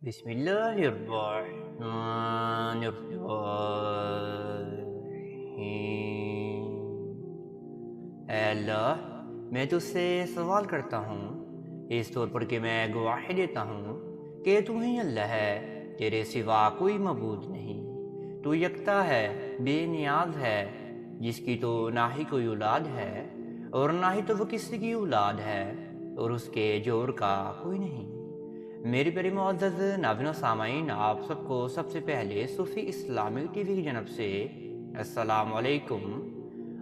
بسم اللہ الرحمن الرحیم۔ اے اللہ، میں تجھ سے سوال کرتا ہوں اس طور پر کہ میں گواہی دیتا ہوں کہ تو ہی اللہ ہے، تیرے سوا کوئی معبود نہیں۔ تو یکتا ہے، بے نیاز ہے، جس کی تو نہ ہی کوئی اولاد ہے اور نہ ہی تو وہ کسی کی اولاد ہے، اور اس کے جوڑ کا کوئی نہیں۔ میری پیاری معزز ناظرین و سامعین، آپ سب کو سب سے پہلے صوفی اسلامک ٹی وی کی جانب سے السلام علیکم،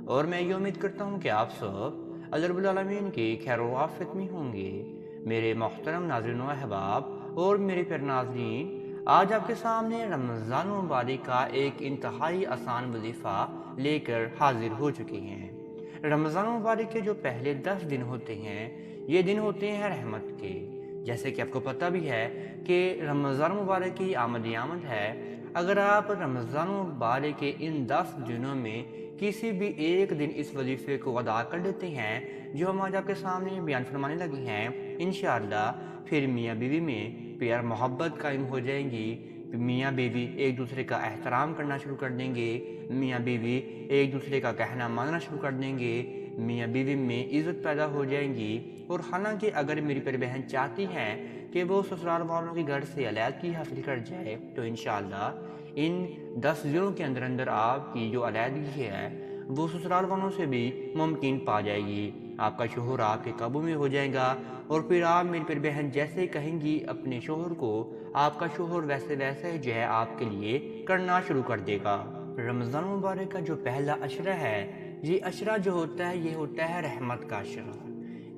اور میں یہ امید کرتا ہوں کہ آپ سب اللہ رب العالمین کی خیر و عافیت میں ہوں گے۔ میرے محترم ناظرین و احباب اور میرے پیارے ناظرین، آج آپ کے سامنے رمضان مبارک کا ایک انتہائی آسان وظیفہ لے کر حاضر ہو چکے ہیں۔ رمضان مبارک کے جو پہلے 10 دن ہوتے ہیں، یہ دن ہوتے ہیں رحمت کے۔ جیسے کہ آپ کو پتہ بھی ہے کہ رمضان مبارک کی آمد ہے۔ اگر آپ رمضان مبارک کے ان 10 دنوں میں کسی بھی ایک دن اس وظیفے کو ادا کر لیتے ہیں جو ہم آج آپ کے سامنے بیان فرمانے لگے ہیں، انشاءاللہ پھر میاں بیوی میں پیار محبت قائم ہو جائیں گی، میاں بیوی ایک دوسرے کا احترام کرنا شروع کر دیں گے، میاں بیوی ایک دوسرے کا کہنا ماننا شروع کر دیں گے، میاں بیوی میں عزت پیدا ہو جائیں گی۔ اور حالانکہ اگر میری پیاری بہن چاہتی ہیں کہ وہ سسرال والوں کے گھر سے علیحدگی حاصل کر جائے تو انشاءاللہ ان 10 دنوں کے اندر اندر آپ کی جو علیحدگی ہے وہ سسرال والوں سے بھی ممکن پا جائے گی۔ آپ کا شوہر آپ کے قابو میں ہو جائے گا، اور پھر آپ میری پیاری بہن جیسے کہیں گی اپنے شوہر کو، آپ کا شوہر ویسے جو ہے آپ کے لیے کرنا شروع کر دے گا۔ رمضان مبارک کا جو پہلا عشرہ ہے، یہ عشرہ جو ہوتا ہے یہ ہوتا ہے رحمت کا عشرہ۔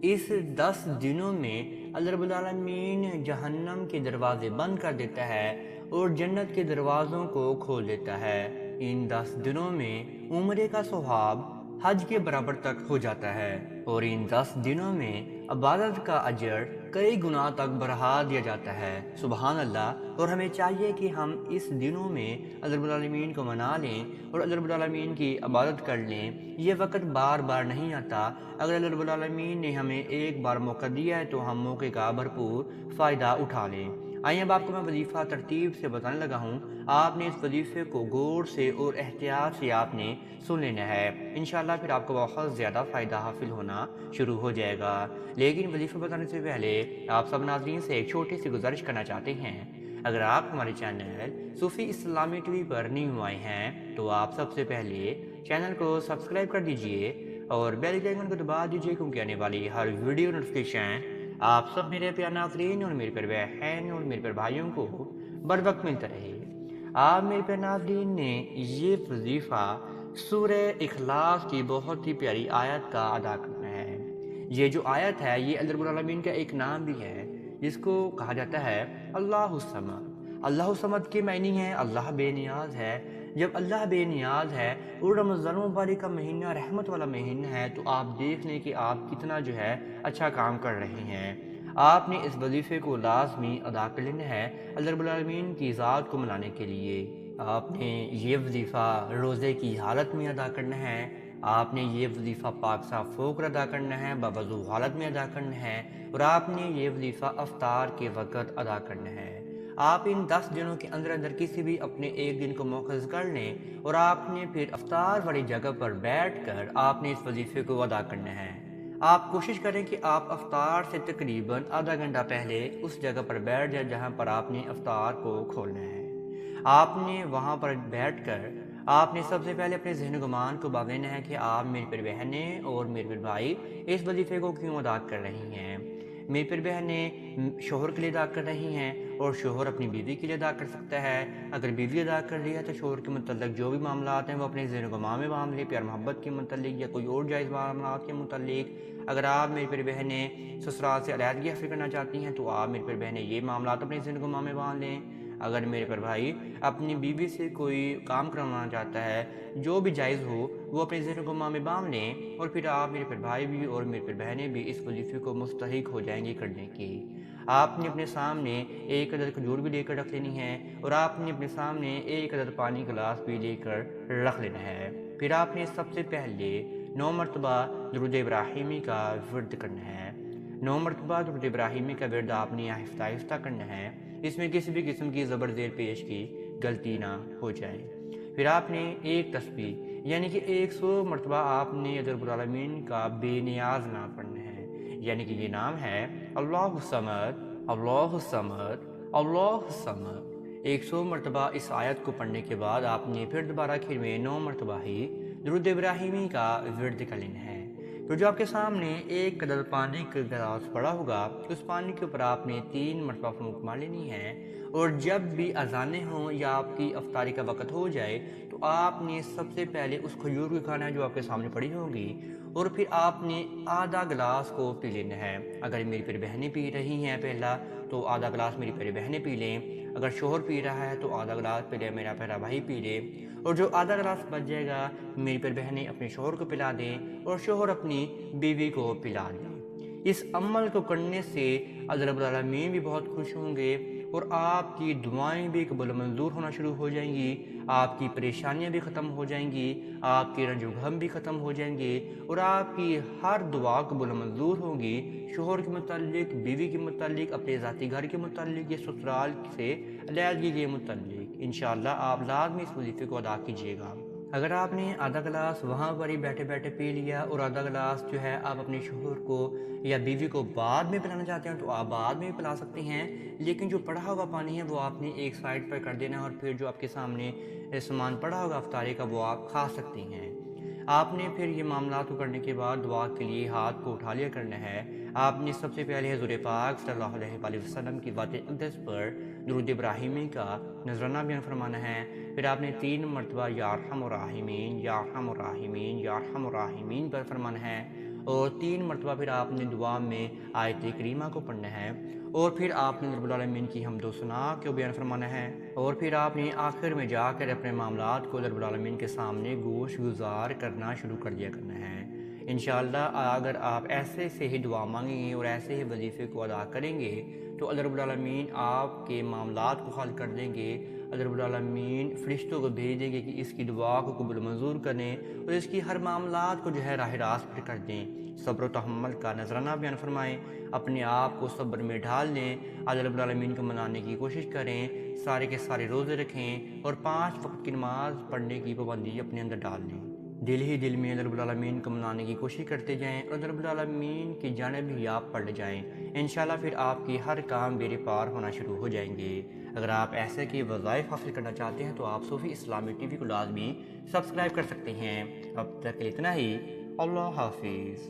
اس 10 دنوں میں اللہ رب العالمین جہنم کے دروازے بند کر دیتا ہے اور جنت کے دروازوں کو کھول دیتا ہے۔ ان 10 دنوں میں عمرے کا ثواب حج کے برابر تک ہو جاتا ہے، اور ان 10 دنوں میں عبادت کا اجر کئی گنا تک بڑھا دیا جاتا ہے۔ سبحان اللہ۔ اور ہمیں چاہیے کہ ہم اس دنوں میں اللہ رب العالمین کو منا لیں اور اللہ رب العالمین کی عبادت کر لیں۔ یہ وقت بار بار نہیں آتا۔ اگر اللہ رب العالمین نے ہمیں ایک بار موقع دیا ہے تو ہم موقع کا بھرپور فائدہ اٹھا لیں۔ آئیے اب آپ کو میں وظیفہ ترتیب سے بتانے لگا ہوں۔ آپ نے اس وظیفے کو غور سے اور احتیاط سے آپ نے سن لینا ہے، انشاءاللہ پھر آپ کو بہت زیادہ فائدہ حاصل ہونا شروع ہو جائے گا۔ لیکن وظیفہ بتانے سے پہلے آپ سب ناظرین سے ایک چھوٹی سی گزارش کرنا چاہتے ہیں۔ اگر آپ ہمارے چینل صوفی اسلامی ٹی وی پر نیو آئے ہیں تو آپ سب سے پہلے چینل کو سبسکرائب کر دیجئے اور بیل کے آئیکن کو دبا دیجئے، کیونکہ آنے والی ہر ویڈیو نوٹیفیکیشن آپ سب میرے پیارے ناظرین اور میرے پیارے بہن اور میرے پیارے بھائیوں کو بر وقت ملتا رہے۔ آپ میرے پیارے ناظرین نے یہ وظیفہ سورہ اخلاص کی بہت ہی پیاری آیت کا ادا کرنا ہے۔ یہ جو آیت ہے یہ اللہ رب العالمین کا ایک نام بھی ہے جس کو کہا جاتا ہے اللہ الصمد۔ اللہ الصمد کے معنی ہے اللہ بے نیاز ہے۔ جب اللہ بے نیاز ہے اور رمضان مبارک کا مہینہ رحمت والا مہینہ ہے تو آپ دیکھ لیں کہ آپ کتنا جو ہے اچھا کام کر رہے ہیں۔ آپ نے اس وظیفے کو لازمی ادا کر لینا ہے اللہ رب العالمین کی ذات کو منانے کے لیے۔ آپ نے یہ وظیفہ روزے کی حالت میں ادا کرنا ہے، آپ نے یہ وظیفہ پاک صاف ہو کر ادا کرنا ہے، باوضو حالت میں ادا کرنا ہے، اور آپ نے یہ وظیفہ افطار کے وقت ادا کرنا ہے۔ آپ ان 10 دنوں کے اندر اندر کسی بھی اپنے ایک دن کو مؤخذ کر لیں اور آپ نے پھر افطار والی جگہ پر بیٹھ کر آپ نے اس وظیفے کو ادا کرنا ہے۔ آپ کوشش کریں کہ آپ افطار سے تقریباً آدھا گھنٹہ پہلے اس جگہ پر بیٹھ جائیں جہاں پر آپ نے افطار کو کھولنا ہے۔ آپ نے وہاں پر بیٹھ کر آپ نے سب سے پہلے اپنے ذہن و گمان کو باندھنا ہے کہ آپ میری پیاری بہنیں اور میرے پیارے بھائی اس وظیفے کو کیوں ادا کر رہی ہیں۔ میری پیاری بہنیں شوہر کے لیے ادا کر رہی ہیں اور شوہر اپنی بیوی کے لیے ادا کر سکتا ہے۔ اگر بیوی ادا کر رہی ہے تو شوہر کے متعلق جو بھی معاملات ہیں وہ اپنے ذہن و گمان میں باندھ لیں، پیار محبت کے متعلق یا کوئی اور جائز معاملات کے متعلق۔ اگر آپ میری پیاری بہنیں سسرال سے علیحدگی حاصل کرنا چاہتی ہیں تو آپ میری پیاری بہنیں یہ معاملات اپنے ذہن و گمان میں باندھ لیں۔ اگر میرے پیارے بھائی اپنی بیوی سے کوئی کام کروانا چاہتا ہے جو بھی جائز ہو وہ اپنے ذہن و گمان میں باندھ لیں، اور پھر آپ میرے پیارے بھائی بھی اور میرے پیارے بہنیں بھی اس وظیفے کو مستحق ہو جائیں گے کرنے کی۔ آپ نے اپنے سامنے ایک عدد کھجور بھی لے کر رکھ لینی ہے، اور آپ نے اپنے سامنے ایک عدد پانی گلاس بھی لے کر رکھ لینا ہے۔ پھر آپ نے سب سے پہلے 9 مرتبہ درود ابراہیمی کا ورد کرنا ہے۔ 9 مرتبہ درود ابراہیمی کا ورد آپ نے آہستہ آہستہ کرنا ہے۔ اس میں کسی بھی قسم کی زبر زیر پیش کی غلطی نہ ہو جائے۔ پھر آپ نے ایک تسبیح یعنی کہ 100 مرتبہ آپ نے رب العالمین کا بے نیاز نام پڑھنا ہے، یعنی کہ یہ نام ہے اللہ الصمد، اللہ الصمد، اللہ الصمد۔ 100 مرتبہ اس آیت کو پڑھنے کے بعد آپ نے پھر دوبارہ آخر میں 9 مرتبہ ہی درود ابراہیمی کا ورد کر لینا ہے۔ پھر جو آپ کے سامنے ایک قدر پانی کا گلاس پڑا ہوگا، اس پانی کے اوپر آپ نے 3 مرتبہ پھونک مار لینی ہے، اور جب بھی اذانیں ہوں یا آپ کی افطاری کا وقت ہو جائے تو آپ نے سب سے پہلے اس کھجور کو کھانا ہے جو آپ کے سامنے پڑی ہوگی، اور پھر آپ نے آدھا گلاس کو پی لینا ہے۔ اگر میری پیاری بہنیں پی رہی ہیں پہلا تو آدھا گلاس میری پیاری بہنیں پی لیں، اگر شوہر پی رہا ہے تو آدھا گلاس پی لے، میرا پیارا بھائی پی لے، اور جو آدھا گلاس بچ جائے گا میری پیاری بہنیں اپنے شوہر کو پلا دیں اور شوہر اپنی بیوی کو پلا دیں۔ اس عمل کو کرنے سے اللہ رب العالمین بھی بہت خوش ہوں گے، اور آپ کی دعائیں بھی قبول و منظور ہونا شروع ہو جائیں گی، آپ کی پریشانیاں بھی ختم ہو جائیں گی، آپ کے رنج و غم بھی ختم ہو جائیں گے، اور آپ کی ہر دعا قبول و منظور ہوگی، شوہر کے متعلق، بیوی کے متعلق، اپنے ذاتی گھر کے متعلق یا سسرال سے علیحدگی کے متعلق۔ انشاءاللہ آپ لازمی اس وظیفے کو ادا کیجیے گا۔ اگر آپ نے آدھا گلاس وہاں پر ہی بیٹھے بیٹھے پی لیا اور آدھا گلاس جو ہے آپ اپنے شوہر کو یا بیوی کو بعد میں پلانا چاہتے ہیں تو آپ بعد میں بھی پلا سکتے ہیں، لیکن جو پڑا ہوا پانی ہے وہ آپ نے ایک سائڈ پر کر دینا ہے، اور پھر جو آپ کے سامنے سامان پڑا ہوگا افطاری کا وہ آپ کھا سکتے ہیں۔ آپ نے پھر یہ معاملات کو کرنے کے بعد دعا کے لیے ہاتھ کو اٹھا لیا کرنا ہے۔ آپ نے سب سے پہلے حضور پاک صلی اللہ علیہ وآلہ وسلم کی ذات اقدس پر درود ابراہیمی کا نذرانہ بیان فرمانا ہے۔ پھر آپ نے 3 مرتبہ یا ارحم الراحمین، یا ارحم الراحمین، یا ارحم الراحمین پر فرمانا ہے، اور 3 مرتبہ پھر آپ نے دعا میں آیت کریمہ کو پڑھنا ہے، اور پھر آپ نے رب العالمین کی حمد و ثنا کو بیان فرمانا ہے، اور پھر آپ نے آخر میں جا کر اپنے معاملات کو رب العالمین کے سامنے گوش گزار کرنا شروع کر دیا کرنا ہے۔ انشاءاللہ اگر آپ ایسے سے ہی دعا مانگیں گے اور ایسے ہی وظیفے کو ادا کریں گے تو اللہ رب العالمین آپ کے معاملات کو حل کر دیں گے۔ اللہ رب العالمین فرشتوں کو بھیج دیں گے کہ اس کی دعا کو قبول منظور کریں اور اس کی ہر معاملات کو جو ہے راہ راست پر کر دیں۔ صبر و تحمل کا نذرانہ بیان فرمائیں، اپنے آپ کو صبر میں ڈھال لیں، اللہ رب العالمین کو منانے کی کوشش کریں، سارے کے سارے روزے رکھیں، اور 5 وقت کی نماز پڑھنے کی پابندی اپنے اندر ڈال لیں۔ دل ہی دل میں اللہ رب العالمین کو منانے کی کوشش کرتے جائیں، اور اللہ رب العالمین کی جانب ہی آپ پڑھ جائیں۔ انشاءاللہ پھر آپ کی ہر کام بیڑے پار ہونا شروع ہو جائیں گے۔ اگر آپ ایسے کے وظائف حاصل کرنا چاہتے ہیں تو آپ صوفی اسلامی ٹی وی کو لازمی سبسکرائب کر سکتے ہیں۔ اب تک اتنا ہی، اللہ حافظ۔